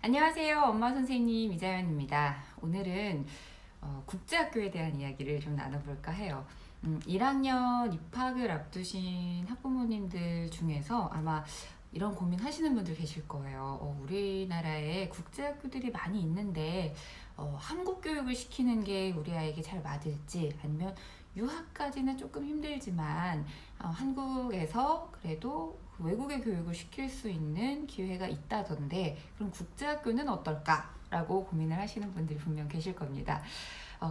안녕하세요. 엄마 선생님 이자연입니다. 오늘은 국제학교에 대한 이야기를 좀 나눠볼까 해요. 1학년 입학을 앞두신 학부모님들 중에서 아마 이런 고민 하시는 분들 계실 거예요. 우리나라에 국제학교들이 많이 있는데 한국 교육을 시키는 게 우리 아이에게 잘 맞을지, 아니면 유학까지는 조금 힘들지만 한국에서 그래도 외국의 교육을 시킬 수 있는 기회가 있다던데, 그럼 국제학교는 어떨까? 라고 고민을 하시는 분들이 분명 계실 겁니다.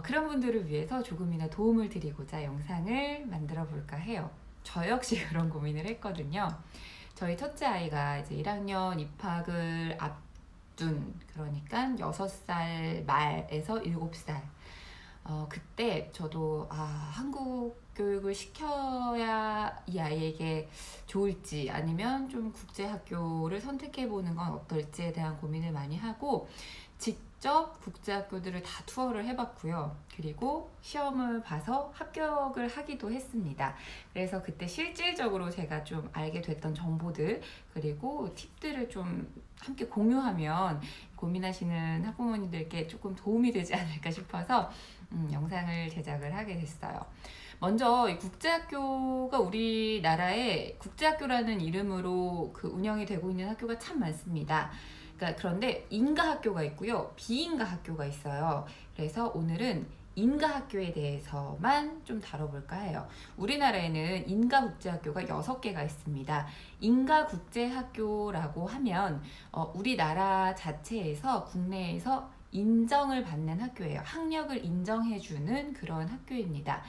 그런 분들을 위해서 조금이나 도움을 드리고자 영상을 만들어 볼까 해요. 저 역시 그런 고민을 했거든요. 저희 첫째 아이가 이제 1학년 입학을 앞둔, 그러니까 6살 말에서 7살. 그때 저도 한국 교육을 시켜야 이 아이에게 좋을지, 아니면 좀 국제학교를 선택해보는 건 어떨지에 대한 고민을 많이 하고, 직접 국제학교들을 다 투어를 해봤고요. 그리고 시험을 봐서 합격을 하기도 했습니다. 그래서 그때 실질적으로 제가 좀 알게 됐던 정보들, 그리고 팁들을 좀 함께 공유하면 고민하시는 학부모님들께 조금 도움이 되지 않을까 싶어서 영상을 제작을 하게 됐어요. 먼저 이 국제학교가 우리나라에 국제학교라는 이름으로 운영이 되고 있는 학교가 참 많습니다. 그런데 인가 학교가 있고요, 비인가 학교가 있어요. 그래서 오늘은 인가 학교에 대해서만 좀 다뤄볼까 해요. 우리나라에는 인가 국제학교가 6개가 있습니다. 인가 국제학교라고 하면 우리나라 자체에서, 국내에서 인정을 받는 학교예요. 학력을 인정해주는 그런 학교입니다.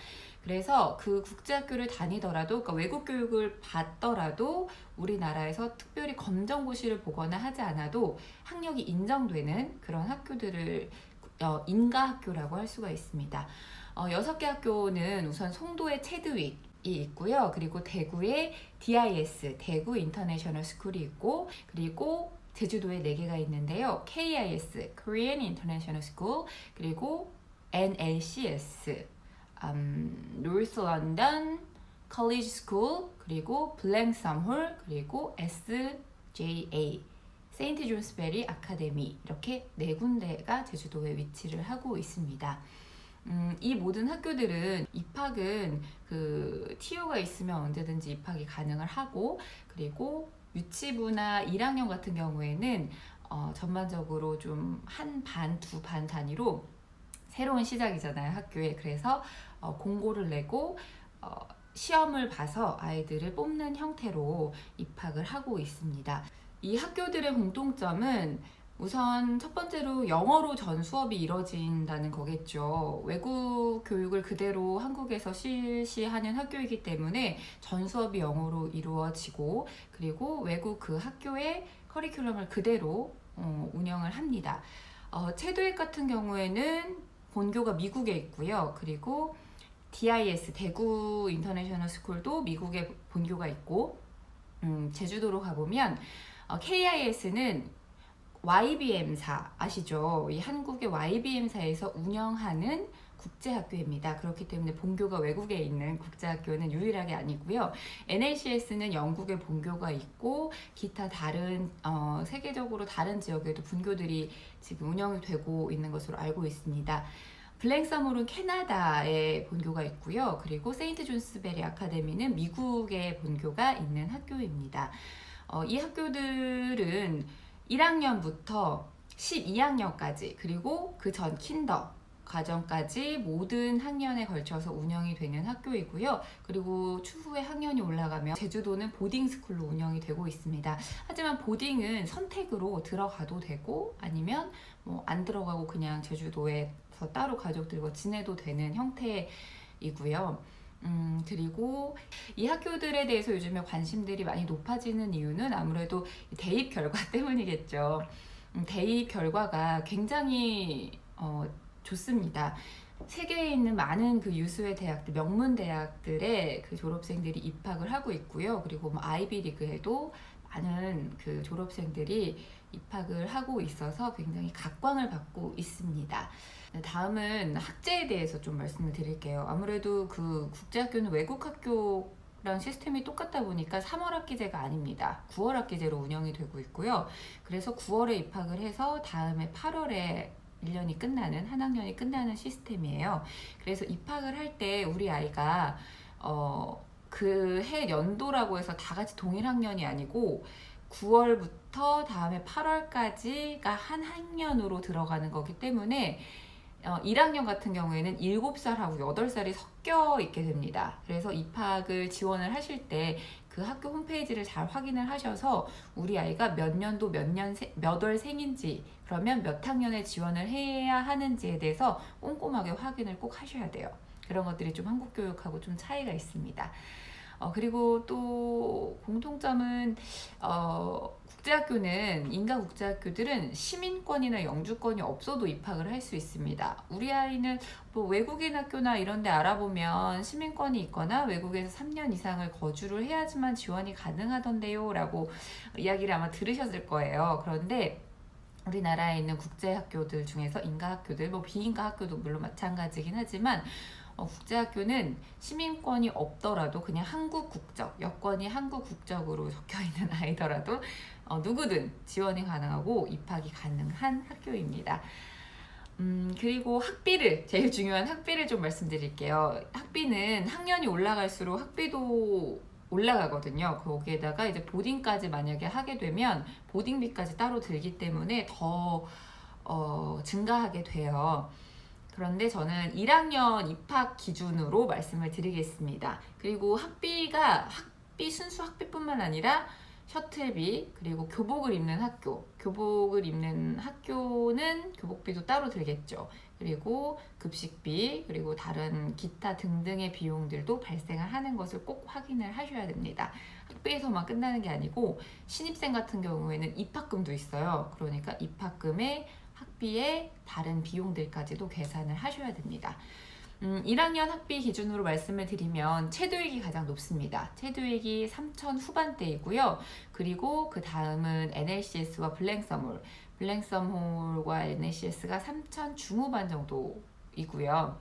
그래서 그 국제학교를 다니더라도, 그러니까 외국 교육을 받더라도 우리나라에서 특별히 검정고시를 보거나 하지 않아도 학력이 인정되는 그런 학교들을 인가학교라고 할 수가 있습니다. 6개 학교는 우선 송도의 체드윅이 있고요. 그리고 대구의 DIS, 대구 인터내셔널 스쿨이 있고, 그리고 제주도에 4개가 있는데요. KIS, Korean International School, 그리고 NLCS, North London College School, 그리고 블랭섬홀, 그리고 SJA, 세인트 존스베리 아카데미, 이렇게 4군데가 제주도에 위치를 하고 있습니다. 이 모든 학교들은 입학은 TO가 있으면 언제든지 입학이 가능을 하고, 그리고 유치부나 1학년 같은 경우에는 전반적으로 좀 한 반, 2반 단위로 새로운 시작이잖아요, 학교에. 그래서 공고를 내고 시험을 봐서 아이들을 뽑는 형태로 입학을 하고 있습니다. 이 학교들의 공통점은 우선 첫 번째로 영어로 전 수업이 이루어진다는 거겠죠. 외국 교육을 그대로 한국에서 실시하는 학교이기 때문에 전 수업이 영어로 이루어지고, 그리고 외국 그 학교의 커리큘럼을 그대로 운영을 합니다. 체드윅 같은 경우에는 본교가 미국에 있고요. 그리고 DIS, 대구 인터내셔널 스쿨도 미국에 본교가 있고, 제주도로 가보면 KIS는 YBM사 아시죠? 이 한국의 YBM사에서 운영하는 국제학교입니다. 그렇기 때문에 본교가 외국에 있는 국제학교는 유일하게 아니고요. NLCS는 영국에 본교가 있고, 기타 다른 세계적으로 다른 지역에도 분교들이 지금 운영이 되고 있는 것으로 알고 있습니다. 블랭섬홀은 캐나다에 본교가 있고요. 그리고 세인트 존스베리 아카데미는 미국에 본교가 있는 학교입니다. 이 학교들은 1학년부터 12학년까지, 그리고 그 전 킨더 과정까지 모든 학년에 걸쳐서 운영이 되는 학교이고요. 그리고 추후에 학년이 올라가면 제주도는 보딩스쿨로 운영이 되고 있습니다. 하지만 보딩은 선택으로 들어가도 되고, 아니면 안 들어가고 그냥 제주도에서 따로 가족들과 지내도 되는 형태이고요. 그리고 이 학교들에 대해서 요즘에 관심들이 많이 높아지는 이유는 아무래도 대입 결과 때문이겠죠. 대입 결과가 굉장히 좋습니다. 세계에 있는 많은 유수의 대학들, 명문 대학들의 졸업생들이 입학을 하고 있고요. 그리고 아이비리그에도 많은 졸업생들이 입학을 하고 있어서 굉장히 각광을 받고 있습니다. 다음은 학제에 대해서 좀 말씀을 드릴게요. 아무래도 국제학교는 외국 학교 랑 시스템이 똑같다 보니까 3월 학기제가 아닙니다. 9월 학기제로 운영이 되고 있고요. 그래서 9월에 입학을 해서 다음에 8월에 1년이 끝나는, 한 학년이 끝나는 시스템이에요. 그래서 입학을 할 때 우리 아이가 그 해 연도라고 해서 다 같이 동일 학년이 아니고 9월부터 다음에 8월까지가 한 학년으로 들어가는 거기 때문에 1학년 같은 경우에는 7살하고 8살이 섞여 있게 됩니다. 그래서 입학을 지원을 하실 때 그 학교 홈페이지를 잘 확인을 하셔서 우리 아이가 몇 년도 몇 월생인지, 그러면 몇 학년에 지원을 해야 하는지에 대해서 꼼꼼하게 확인을 꼭 하셔야 돼요. 그런 것들이 좀 한국 교육하고 좀 차이가 있습니다. 그리고 또 공통점은 국제학교는, 인가국제학교들은 시민권이나 영주권이 없어도 입학을 할 수 있습니다. 우리 아이는 뭐 외국인 학교나 이런 데 알아보면 시민권이 있거나 외국에서 3년 이상을 거주를 해야지만 지원이 가능하던데요 라고 이야기를 아마 들으셨을 거예요. 그런데 우리나라에 있는 국제학교들 중에서 인가학교들, 뭐 비인가학교도 물론 마찬가지긴 하지만 국제학교는 시민권이 없더라도 그냥 한국 국적, 여권이 한국 국적으로 적혀있는 아이더라도 누구든 지원이 가능하고 입학이 가능한 학교입니다. 그리고 학비를, 제일 중요한 학비를 좀 말씀드릴게요. 학비는 학년이 올라갈수록 학비도 올라가거든요. 거기에다가 이제 보딩까지 만약에 하게 되면 보딩비까지 따로 들기 때문에 더 증가하게 돼요. 그런데 저는 1학년 입학 기준으로 말씀을 드리겠습니다. 그리고 학비 순수 학비뿐만 아니라 셔틀비, 그리고 교복을 입는 학교는 교복비도 따로 들겠죠. 그리고 급식비, 그리고 다른 기타 등등의 비용들도 발생을 하는 것을 꼭 확인을 하셔야 됩니다. 학비에서만 끝나는 게 아니고 신입생 같은 경우에는 입학금도 있어요. 그러니까 입학금에 학비에 다른 비용들까지도 계산을 하셔야 됩니다. 1학년 학비 기준으로 말씀을 드리면 채도액이 가장 높습니다. 채도액이 3,000 후반대이고요. 그리고 그 다음은 NLCS와 블랙서몰과 NLCS가 3,000 중후반 정도이고요.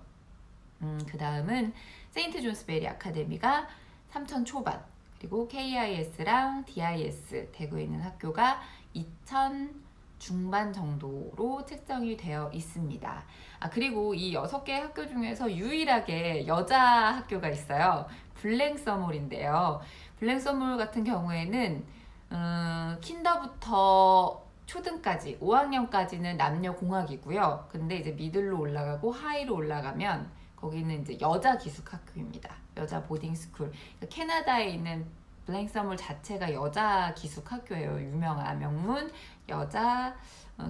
그 다음은 세인트 존스베리 아카데미가 3,000 초반, 그리고 KIS랑 DIS 대구에 있는 학교가 2,000 중반 정도로 책정이 되어 있습니다. 그리고 이 6개 학교 중에서 유일하게 여자 학교가 있어요. 블랙서몰인데요. 블랙서몰 같은 경우에는 킨더부터 초등까지 5학년까지는 남녀 공학이고요. 근데 이제 미들로 올라가고 하이로 올라가면 거기는 이제 여자 기숙 학교입니다. 여자 보딩 스쿨. 캐나다에 있는 블랙서몰 자체가 여자 기숙 학교예요. 유명한 명문 여자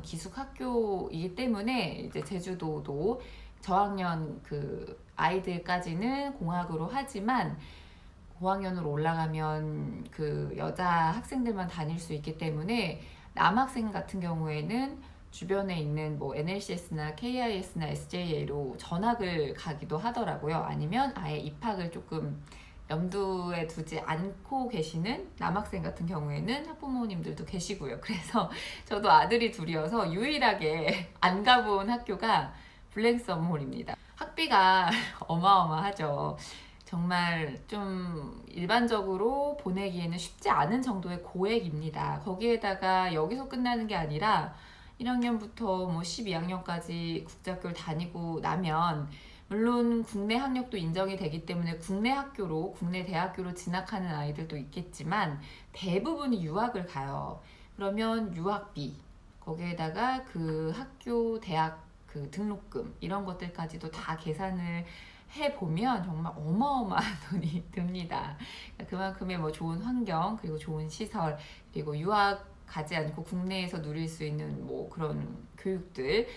기숙 학교이기 때문에 이제 제주도도 저학년 그 아이들까지는 공학으로 하지만 고학년으로 올라가면 그 여자 학생들만 다닐 수 있기 때문에 남학생 같은 경우에는 주변에 있는 뭐 NLCS나 KIS나 SJA로 전학을 가기도 하더라고요. 아니면 아예 입학을 조금 염두에 두지 않고 계시는 남학생 같은 경우에는 학부모님들도 계시고요. 그래서 저도 아들이 둘이어서 유일하게 안 가본 학교가 블랙서몰입니다. 학비가 어마어마하죠. 정말 좀 일반적으로 보내기에는 쉽지 않은 정도의 고액입니다. 거기에다가 여기서 끝나는 게 아니라 1학년부터 뭐 12학년까지 국제학교를 다니고 나면 물론 국내 학력도 인정이 되기 때문에 국내 대학교로 진학하는 아이들도 있겠지만 대부분이 유학을 가요. 그러면 유학비, 거기에다가 그 학교, 대학 그 등록금 이런 것들까지도 다 계산을 해보면 정말 어마어마한 돈이 듭니다. 그만큼의 뭐 좋은 환경, 그리고 좋은 시설, 그리고 유학 가지 않고 국내에서 누릴 수 있는 뭐 그런 교육들을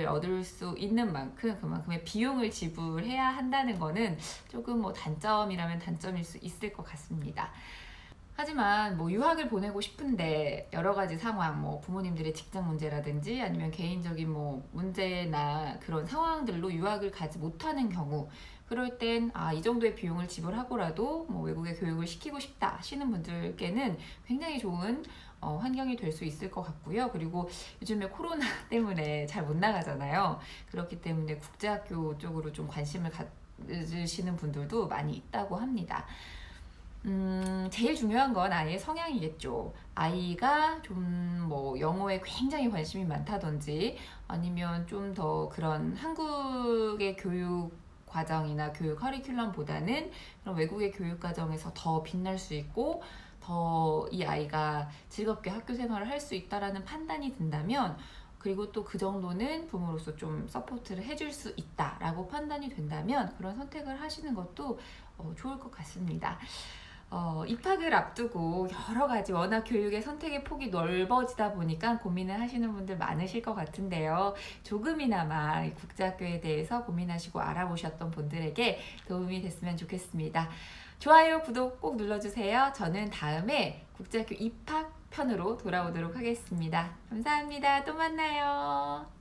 얻을 수 있는 만큼 그만큼의 비용을 지불해야 한다는 거는 조금 뭐 단점이라면 단점일 수 있을 것 같습니다. 하지만 뭐 유학을 보내고 싶은데 여러 가지 상황, 뭐 부모님들의 직장 문제라든지 아니면 개인적인 뭐 문제나 그런 상황들로 유학을 가지 못하는 경우, 그럴 땐 이 정도의 비용을 지불하고라도 뭐 외국에 교육을 시키고 싶다 하시는 분들께는 굉장히 좋은 환경이 될 수 있을 것 같고요. 그리고 요즘에 코로나 때문에 잘 못 나가잖아요. 그렇기 때문에 국제학교 쪽으로 좀 관심을 가지시는 분들도 많이 있다고 합니다. 제일 중요한 건 아이의 성향이겠죠. 아이가 좀 뭐 영어에 굉장히 관심이 많다든지 아니면 좀 더 그런 한국의 교육 과정이나 교육 커리큘럼보다는 그런 외국의 교육 과정에서 더 빛날 수 있고 더 이 아이가 즐겁게 학교 생활을 할 수 있다라는 판단이 든다면 그리고 또 그 정도는 부모로서 좀 서포트를 해줄 수 있다라고 판단이 된다면 그런 선택을 하시는 것도 좋을 것 같습니다. 입학을 앞두고 여러 가지 워낙 교육의 선택의 폭이 넓어지다 보니까 고민을 하시는 분들 많으실 것 같은데요. 조금이나마 이 국제학교에 대해서 고민하시고 알아보셨던 분들에게 도움이 됐으면 좋겠습니다. 좋아요, 구독 꼭 눌러주세요. 저는 다음에 국제학교 입학 편으로 돌아오도록 하겠습니다. 감사합니다. 또 만나요.